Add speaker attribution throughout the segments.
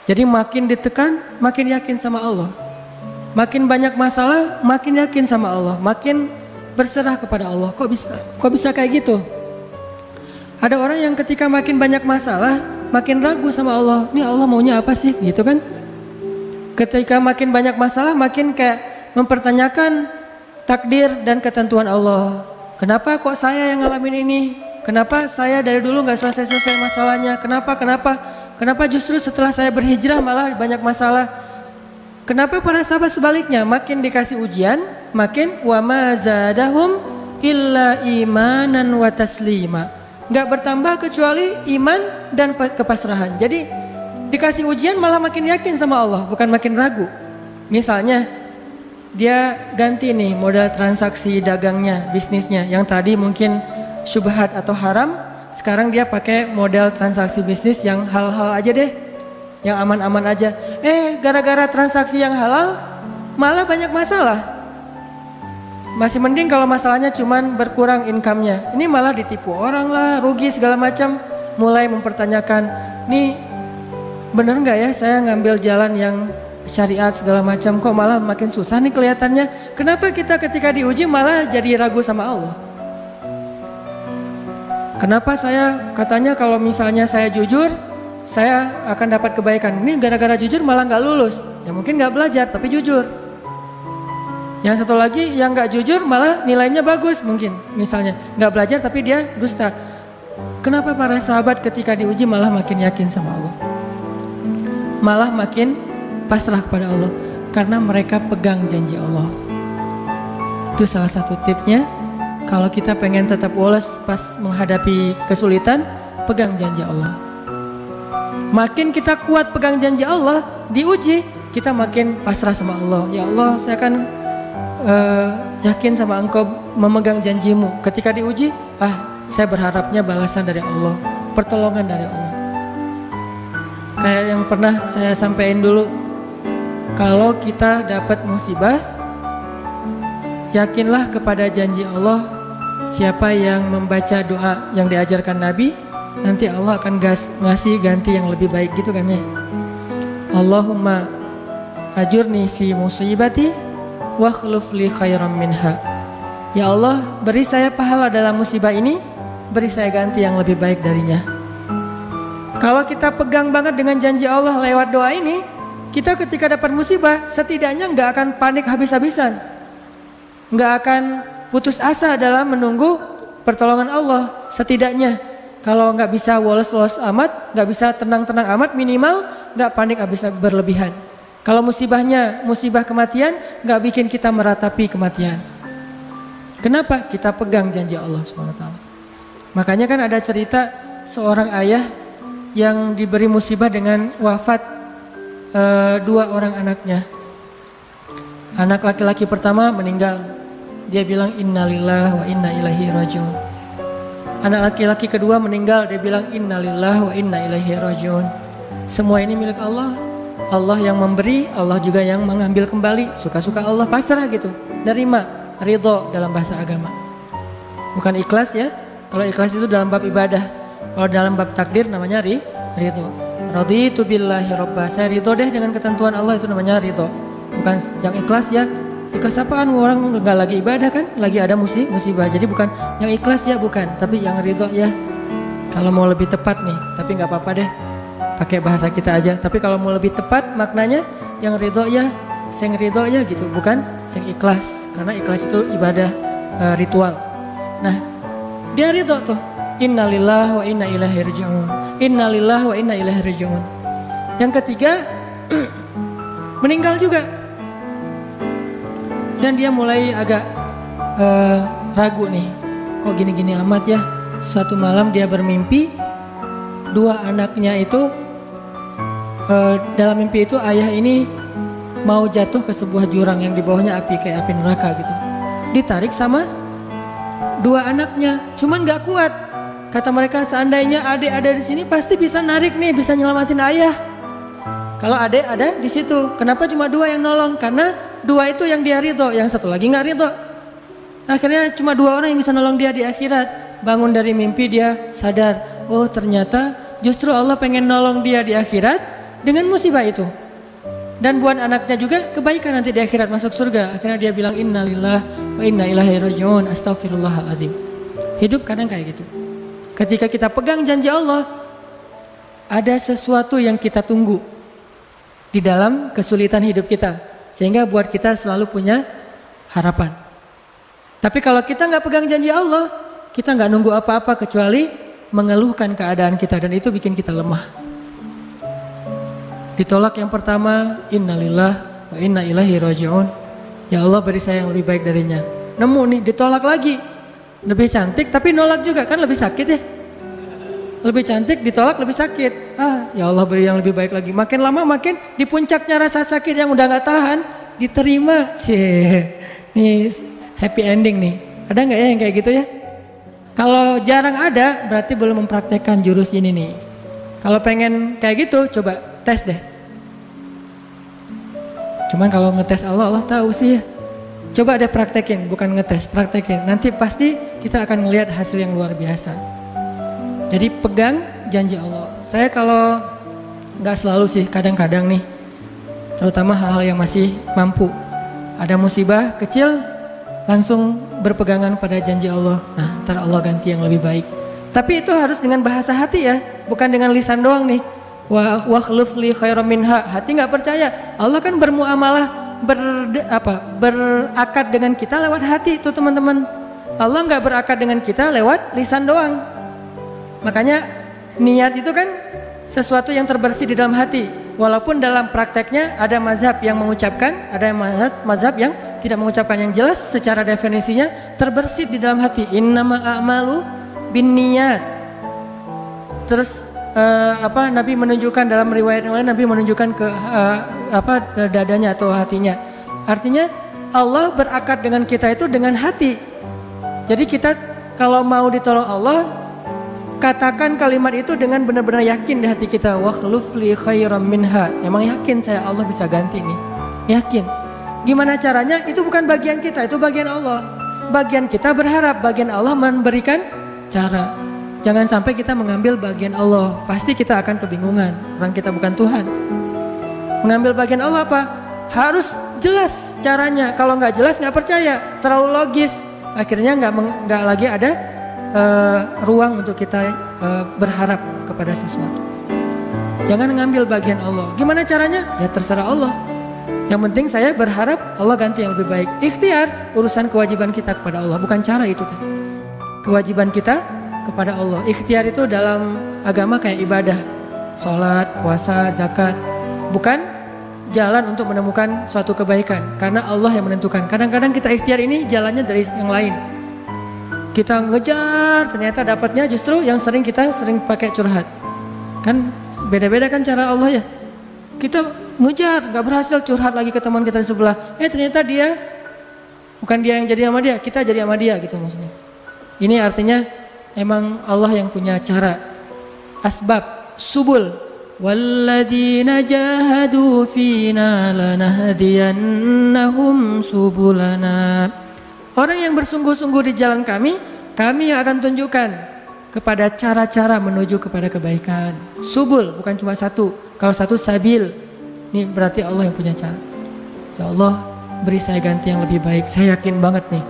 Speaker 1: Jadi makin ditekan, makin yakin sama Allah. Makin banyak masalah, makin yakin sama Allah. Makin berserah kepada Allah. Kok bisa kayak gitu? Ada orang yang ketika makin banyak masalah, makin ragu sama Allah. Ini Allah maunya apa sih? Gitu kan? Ketika makin banyak masalah, makin kayak mempertanyakan takdir dan ketentuan Allah. Kenapa kok saya yang ngalamin ini? Kenapa saya dari dulu gak selesai-selesai masalahnya? Kenapa justru setelah saya berhijrah malah banyak masalah? Kenapa para sahabat sebaliknya? Makin dikasih ujian, makin wa ma zadahum illa imanan wa taslima. Gak bertambah kecuali iman dan kepasrahan. Jadi dikasih ujian malah makin yakin sama Allah, bukan makin ragu. Misalnya dia ganti nih model transaksi dagangnya, bisnisnya. Yang tadi mungkin syubhat atau haram, sekarang dia pakai model transaksi bisnis yang halal aja deh, yang aman-aman aja. Gara-gara transaksi yang halal malah banyak masalah. Masih mending kalau masalahnya cuman berkurang income-nya. Ini malah ditipu orang lah, rugi segala macam. Mulai mempertanyakan, nih bener nggak ya saya ngambil jalan yang syariat segala macam, kok malah makin susah nih kelihatannya. Kenapa kita ketika diuji malah jadi ragu sama Allah? Kenapa saya katanya kalau misalnya saya jujur, saya akan dapat kebaikan. Ini gara-gara jujur malah nggak lulus. Ya mungkin nggak belajar tapi jujur. Yang satu lagi yang nggak jujur malah nilainya bagus mungkin. Misalnya nggak belajar tapi dia dusta. Kenapa para sahabat ketika diuji malah makin yakin sama Allah? Malah makin pasrah kepada Allah. Karena mereka pegang janji Allah. Itu salah satu tipsnya. Kalau kita pengen tetap woles pas menghadapi kesulitan, pegang janji Allah. Makin kita kuat pegang janji Allah, diuji, kita makin pasrah sama Allah. Ya Allah, saya akan yakin sama Engkau memegang janjimu. Ketika diuji, saya berharapnya balasan dari Allah, pertolongan dari Allah. Kayak yang pernah saya sampaikan dulu, kalau kita dapat musibah, yakinlah kepada janji Allah. Siapa yang membaca doa yang diajarkan Nabi, nanti Allah akan ngasih ganti yang lebih baik gitu kan ya. Allahumma ajurni fi musibati wa khluf li khairam minha. Ya Allah, beri saya pahala dalam musibah ini, beri saya ganti yang lebih baik darinya. Kalau kita pegang banget dengan janji Allah lewat doa ini, kita ketika dapat musibah setidaknya nggak akan panik habis-habisan, nggak akan putus asa dalam menunggu pertolongan Allah. Setidaknya kalau nggak bisa woles-woles amat, nggak bisa tenang-tenang amat, minimal nggak panik habis berlebihan. Kalau musibahnya musibah kematian, nggak bikin kita meratapi kematian. Kenapa? Kita pegang janji Allah SWT. Makanya kan ada cerita seorang ayah yang diberi musibah dengan wafat 2 orang anaknya. Anak laki-laki pertama meninggal. Dia bilang innalillahi wa inna ilaihi rajiun. Anak laki-laki kedua meninggal, dia bilang innalillahi wa inna ilaihi rajiun. Semua ini milik Allah. Allah yang memberi, Allah juga yang mengambil kembali. Suka-suka Allah, pasrah gitu. Nerima, ridho dalam bahasa agama. Bukan ikhlas ya. Kalau ikhlas itu dalam bab ibadah. Kalau dalam bab takdir namanya ridho. Raditu billahi robba. Saya ridho deh dengan ketentuan Allah, itu namanya ridho. Bukan yang ikhlas ya. Ikhlas apaan? Orang nggak lagi ibadah kan, lagi ada musibah. Jadi bukan yang ikhlas ya, bukan. Tapi yang ridho ya. Kalau mau lebih tepat nih, tapi nggak apa-apa deh, pakai bahasa kita aja. Tapi kalau mau lebih tepat maknanya, yang ridho ya, sing ridho ya gitu, bukan sing ikhlas. Karena ikhlas itu ibadah ritual. Nah, dia ridho tuh. Innalillahi wa inna ilaihi rajiun. Innalillahi wa inna ilaihi rajiun. Yang ketiga meninggal juga. Dan dia mulai agak ragu nih, kok gini-gini amat ya. Suatu malam dia bermimpi 2 anaknya itu, dalam mimpi itu ayah ini mau jatuh ke sebuah jurang yang di bawahnya api, kayak api neraka gitu. Ditarik sama 2 anaknya, cuman gak kuat. Kata mereka, seandainya adik ada di sini pasti bisa narik nih, bisa nyelamatin ayah. Kalau adik ada di situ, kenapa cuma 2 yang nolong? Karena 2 itu yang dia ridho, yang satu lagi nggak ridho. Akhirnya cuma 2 orang yang bisa nolong dia di akhirat. Bangun dari mimpi dia sadar, oh ternyata justru Allah pengen nolong dia di akhirat dengan musibah itu. Dan buat anaknya juga kebaikan nanti di akhirat masuk surga. Akhirnya dia bilang innalillah wa inna ilaihi rajiun, astaghfirullahalazim. Hidup kadang kayak gitu. Ketika kita pegang janji Allah, ada sesuatu yang kita tunggu di dalam kesulitan hidup kita, sehingga buat kita selalu punya harapan. Tapi kalau kita nggak pegang janji Allah, kita nggak nunggu apa-apa kecuali mengeluhkan keadaan kita, dan itu bikin kita lemah. Ditolak yang pertama, innalillah wa inna ilaihi rajiun. Ya Allah, beri saya yang lebih baik darinya. Nemu nih, ditolak lagi. Lebih cantik tapi nolak juga, kan lebih sakit ya. Lebih cantik ditolak lebih sakit. Ya Allah, beri yang lebih baik lagi. Makin lama makin di puncaknya rasa sakit yang udah gak tahan, diterima. Nih happy ending nih. Ada gak ya yang kayak gitu ya? Kalau jarang ada, berarti belum mempraktekkan jurus ini nih. Kalau pengen kayak gitu, coba tes deh. Cuman kalau ngetes Allah, Allah tahu sih ya. Coba deh praktekin, bukan ngetes, praktekin. Nanti pasti kita akan melihat hasil yang luar biasa. Jadi pegang janji Allah. Saya kalau nggak selalu sih, kadang-kadang nih, terutama hal-hal yang masih mampu. Ada musibah kecil, langsung berpegangan pada janji Allah. Nah, ntar Allah ganti yang lebih baik. Tapi itu harus dengan bahasa hati ya, bukan dengan lisan doang nih. Wakhluf li khairam minha. Hati nggak percaya. Allah kan bermuamalah, berakad dengan kita lewat hati itu teman-teman. Allah nggak berakad dengan kita lewat lisan doang. Makanya niat itu kan sesuatu yang terbersih di dalam hati. Walaupun dalam prakteknya ada mazhab yang mengucapkan, ada mazhab yang tidak mengucapkan. Yang jelas secara definisinya terbersih di dalam hati. Innamal a'malu binniyat. Terus Nabi menunjukkan dalam riwayat yang lain, Nabi menunjukkan ke dadanya atau hatinya. Artinya Allah berakad dengan kita itu dengan hati. Jadi kita kalau mau ditolong Allah, katakan kalimat itu dengan benar-benar yakin di hati kita. Wakhluf li khairam minha. Emang yakin saya Allah bisa ganti nih. Yakin. Gimana caranya? Itu bukan bagian kita, itu bagian Allah. Bagian kita berharap, bagian Allah memberikan cara. Jangan sampai kita mengambil bagian Allah, pasti kita akan kebingungan. Orang kita bukan Tuhan. Mengambil bagian Allah apa? Harus jelas caranya. Kalau nggak jelas nggak percaya, terlalu logis. Akhirnya nggak lagi ada ruang untuk kita berharap kepada sesuatu. Jangan mengambil bagian Allah. Gimana caranya? Ya terserah Allah. Yang penting saya berharap Allah ganti yang lebih baik. Ikhtiar urusan kewajiban kita kepada Allah, bukan cara itu. Kewajiban kita kepada Allah. Ikhtiar itu dalam agama kayak ibadah, sholat, puasa, zakat, bukan jalan untuk menemukan suatu kebaikan, karena Allah yang menentukan. Kadang-kadang kita ikhtiar ini jalannya dari yang lain. Kita ngejar, ternyata dapatnya justru yang sering pakai curhat. Kan beda-beda kan cara Allah ya. Kita ngejar, nggak berhasil, curhat lagi ke teman kita di sebelah. Ternyata dia bukan dia yang jadi sama dia, kita jadi sama dia gitu maksudnya. Ini artinya emang Allah yang punya cara, asbab, subul. Walladzina jahadu fina lanahdiyannahum subulana. Orang yang bersungguh-sungguh di jalan kami yang akan tunjukkan kepada cara-cara menuju kepada kebaikan. Subul bukan cuma satu. Kalau satu sabil, ini berarti Allah yang punya cara. Ya Allah, beri saya ganti yang lebih baik. Saya yakin banget nih.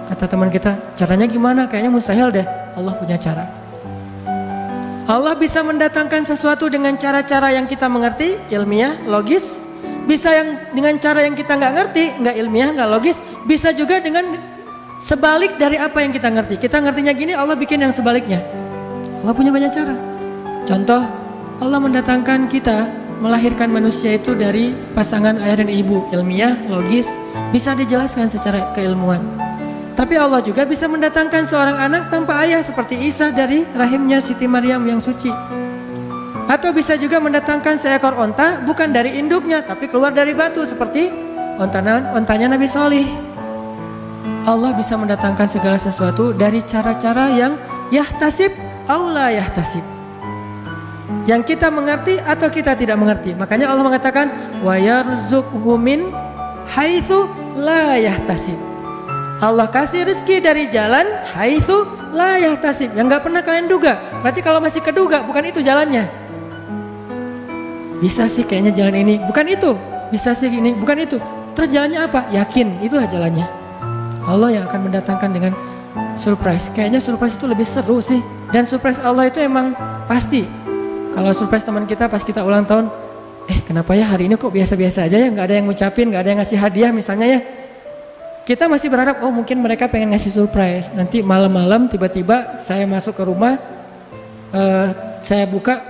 Speaker 1: Kata teman kita, caranya gimana? Kayaknya mustahil deh. Allah punya cara. Allah bisa mendatangkan sesuatu dengan cara-cara yang kita mengerti, ilmiah, logis. Bisa yang dengan cara yang kita nggak ngerti, nggak ilmiah, nggak logis. Bisa juga dengan sebalik dari apa yang kita ngerti. Kita ngertinya gini, Allah bikin yang sebaliknya. Allah punya banyak cara. Contoh, Allah mendatangkan kita, melahirkan manusia itu dari pasangan ayah dan ibu. Ilmiah, logis, bisa dijelaskan secara keilmuan. Tapi Allah juga bisa mendatangkan seorang anak tanpa ayah seperti Isa dari rahimnya Siti Maryam yang suci. Atau bisa juga mendatangkan seekor onta bukan dari induknya tapi keluar dari batu seperti ontanya Nabi Solih. Allah bisa mendatangkan segala sesuatu dari cara-cara yang yahtasib aula yahtasib. Yang kita mengerti atau kita tidak mengerti. Makanya Allah mengatakan wa yarzuqhu min haitsu la yahtasib. Allah kasih rezeki dari jalan haitsu la yahtasib, yang nggak pernah kalian duga. Berarti kalau masih keduga bukan itu jalannya. bisa sih kayaknya jalan ini, bukan itu. Bisa sih ini, bukan itu. Terus jalannya apa? Yakin, itulah jalannya. Allah yang akan mendatangkan dengan surprise. Kayaknya surprise itu lebih seru sih. Dan surprise Allah itu emang pasti. Kalau surprise teman kita pas kita ulang tahun, kenapa ya hari ini kok biasa-biasa aja ya, nggak ada yang ngucapin, nggak ada yang ngasih hadiah misalnya ya. Kita masih berharap, mungkin mereka pengen ngasih surprise. Nanti malam-malam tiba-tiba saya masuk ke rumah, saya buka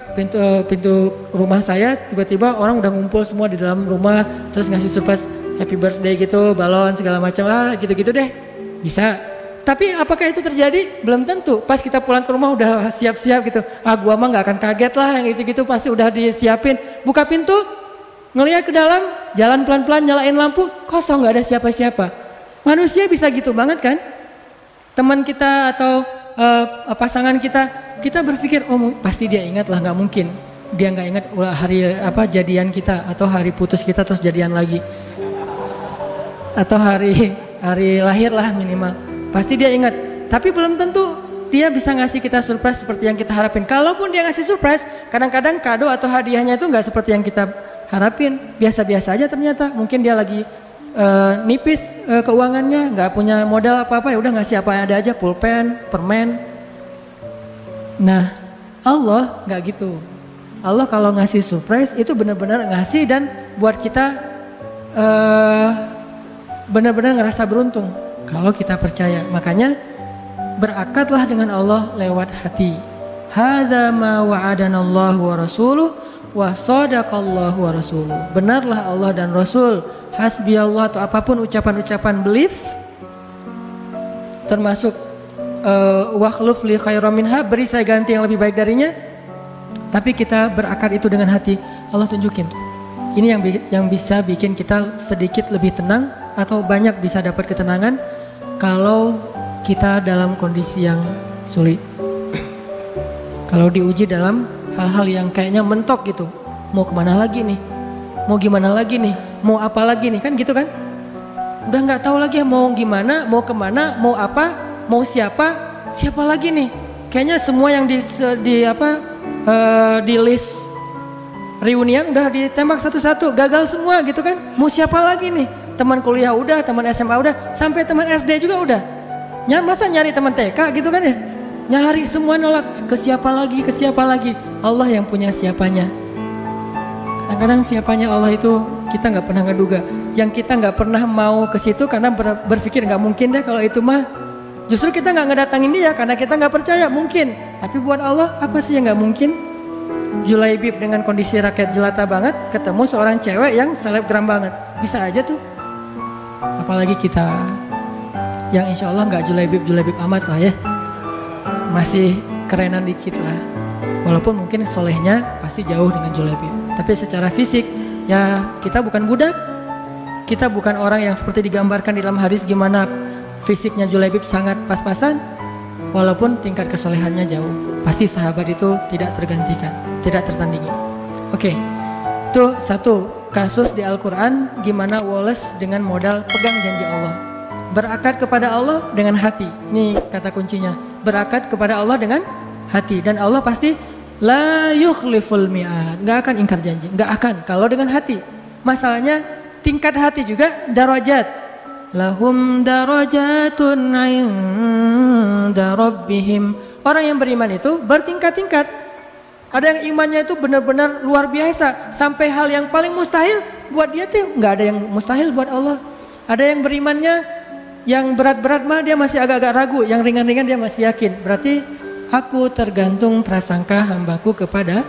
Speaker 1: pintu rumah saya, tiba-tiba orang udah ngumpul semua di dalam rumah, terus ngasih surprise happy birthday gitu, balon segala macam, gitu-gitu deh. Bisa. Tapi apakah itu terjadi? Belum tentu. Pas kita pulang ke rumah udah siap-siap gitu. Gua mah nggak akan kaget lah, yang gitu-gitu pasti udah disiapin. Buka pintu, ngelihat ke dalam, jalan pelan-pelan, nyalain lampu, kosong, nggak ada siapa-siapa. Manusia bisa gitu banget kan? Teman kita atau pasangan kita berpikir, pasti dia ingat lah, nggak mungkin dia nggak ingat hari jadian kita atau hari putus kita terus jadian lagi, atau hari lahir lah minimal, pasti dia ingat. Tapi belum tentu dia bisa ngasih kita surprise seperti yang kita harapin. Kalaupun dia ngasih surprise, kadang-kadang kado atau hadiahnya itu nggak seperti yang kita harapin, biasa-biasa aja ternyata. Mungkin dia lagi nipis keuangannya, nggak punya modal apa-apa, ya udah ngasih apa yang ada aja, pulpen, permen. Nah, Allah nggak gitu. Allah kalau ngasih surprise itu benar-benar ngasih dan buat kita benar-benar ngerasa beruntung kalau kita percaya. Makanya berakatlah dengan Allah lewat hati. Hadza ma wa'adanallahu wa rasuluh wa sadaqallahu wa rasuluh. Benarlah Allah dan Rasul. Hasbi Allah atau apapun ucapan-ucapan belief, termasuk wakhluf li khairam minha, beri saya ganti yang lebih baik darinya. Tapi kita berakad itu dengan hati. Allah tunjukin. Ini yang bisa bikin kita sedikit lebih tenang atau banyak bisa dapat ketenangan kalau kita dalam kondisi yang sulit. Kalau diuji dalam hal-hal yang kayaknya mentok gitu. Mau kemana lagi nih? Mau gimana lagi nih? Mau apa lagi nih? Kan gitu kan? Udah nggak tahu lagi mau gimana, mau kemana, mau apa, mau siapa lagi nih? Kayaknya semua yang di list reunian udah ditembak satu-satu, gagal semua gitu kan? Mau siapa lagi nih? Teman kuliah udah, teman SMA udah, sampai teman SD juga udah. Masa nyari teman TK gitu kan ya? Nyari semua nolak, ke siapa lagi? Allah yang punya siapanya. Kadang-kadang siapanya Allah itu kita nggak pernah ngeduga. Yang kita nggak pernah mau ke situ karena berpikir nggak mungkin deh kalau itu mah. Justru kita nggak ngedatangin dia karena kita nggak percaya mungkin. Tapi buat Allah apa sih yang nggak mungkin? Julaibib dengan kondisi rakyat jelata banget ketemu seorang cewek yang selebgram banget, bisa aja tuh. Apalagi kita yang insya Allah nggak julaibib amat lah ya, masih kerenan dikit lah. Walaupun mungkin solehnya pasti jauh dengan julaibib. Tapi secara fisik ya kita bukan budak. Kita bukan orang yang seperti digambarkan di dalam hadis gimana fisiknya julaibib sangat pas-pasan. Walaupun tingkat kesolehannya jauh. Pasti sahabat itu tidak tergantikan, tidak tertandingi. Oke, itu satu kasus di Al-Quran gimana Wallace dengan modal pegang janji Allah. Berakad kepada Allah dengan hati. Ini kata kuncinya. Berakad kepada Allah dengan hati. Dan Allah pasti la yukhliful mi'ad, nggak akan ingkar janji, nggak akan kalau dengan hati. Masalahnya tingkat hati juga darajat. Lahum darajatun 'inda rabbihim. Orang yang beriman itu bertingkat-tingkat. Ada yang imannya itu benar-benar luar biasa sampai hal yang paling mustahil buat dia tuh nggak ada yang mustahil buat Allah. Ada yang berimannya yang berat-berat mah dia masih agak-agak ragu, yang ringan-ringan dia masih yakin. Berarti aku tergantung prasangka hambaku kepada